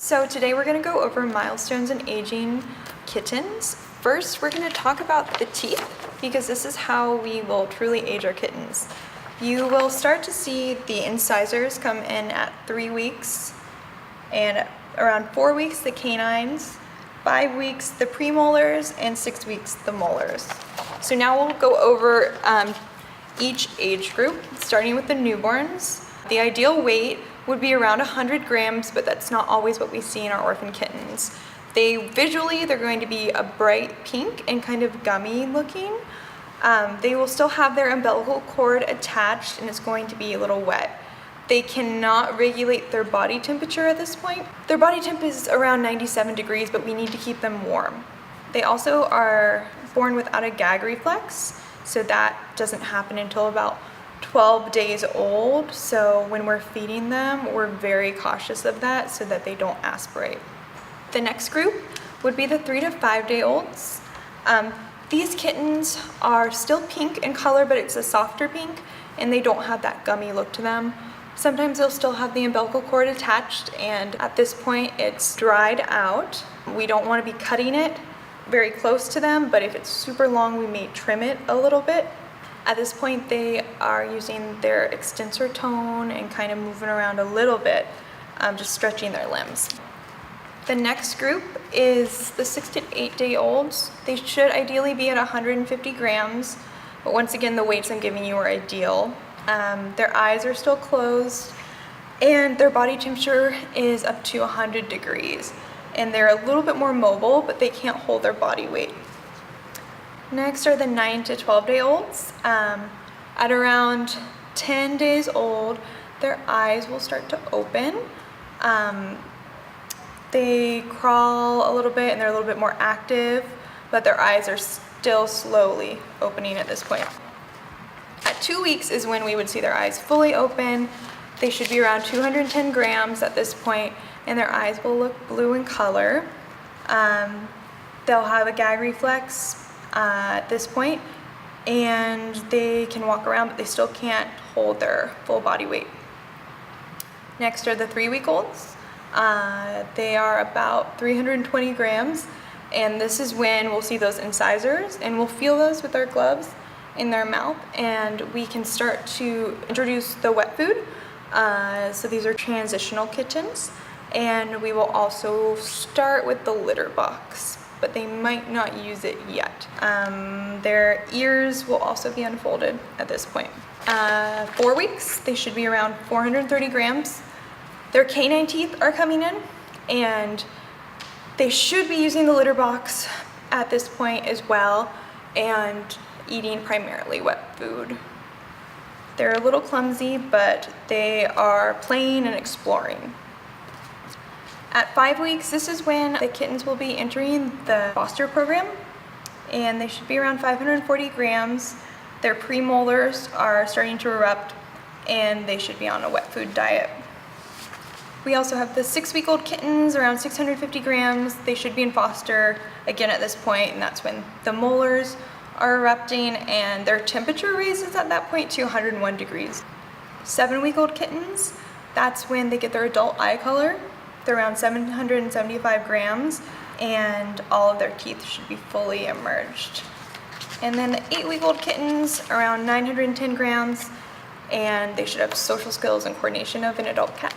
So today we're going to go over milestones in aging kittens. First, we're going to talk about the teeth because this is how we will truly age our kittens. You will start to see the incisors come in at 3 weeks, and around 4 weeks the canines, 5 weeks the premolars, and 6 weeks the molars. So now we'll go over each age group, starting with the newborns. The ideal weight would be around 100 grams, but that's not always what we see in our orphan kittens. Visually, they're going to be a bright pink and kind of gummy looking. They will still have their umbilical cord attached and it's going to be a little wet. They cannot regulate their body temperature at this point. Their body temp is around 97 degrees, but we need to keep them warm. They also are born without a gag reflex, so that doesn't happen until about 12 days old. So when we're feeding them, we're very cautious of that so that they don't aspirate. The next group would be the 3 to 5 day olds. These kittens are still pink in color, but it's a softer pink and they don't have that gummy look to them. Sometimes they'll still have the umbilical cord attached, and at this point it's dried out. We don't want to be cutting it very close to them, but if it's super long, we may trim it a little bit. At this point, they are using their extensor tone and kind of moving around a little bit, just stretching their limbs. The next group is the 6 to 8 day olds. They should ideally be at 150 grams, but once again, the weights I'm giving you are ideal. Their eyes are still closed, and their body temperature is up to 100 degrees. And they're a little bit more mobile, but they can't hold their body weight. Next are the 9 to 12 day olds. At around 10 days old, their eyes will start to open. They crawl a little bit and they're a little bit more active, but their eyes are still slowly opening at this point. At 2 weeks is when we would see their eyes fully open. They should be around 210 grams at this point, and their eyes will look blue in color. They'll have a gag reflex at this point, and they can walk around, but they still can't hold their full body weight. Next are the 3 week olds. They are about 320 grams, and this is when we'll see those incisors, and we'll feel those with our gloves in their mouth, and we can start to introduce the wet food. So these are transitional kittens, and we will also start with the litter box, but they might not use it yet. Their ears will also be unfolded at this point. 4 weeks, they should be around 430 grams. Their canine teeth are coming in, and they should be using the litter box at this point as well, and eating primarily wet food. They're a little clumsy, but they are playing and exploring. At 5 weeks, this is when the kittens will be entering the foster program, and they should be around 540 grams. Their premolars are starting to erupt, and they should be on a wet food diet. We also have the 6 week old kittens, around 650 grams. They should be in foster again at this point, and that's when the molars are erupting and their temperature raises at that point to 101 degrees. 7 week old kittens, that's when they get their adult eye color. They're around 775 grams, and all of their teeth should be fully emerged. And then the 8 week old kittens, around 910 grams, and they should have social skills and coordination of an adult cat.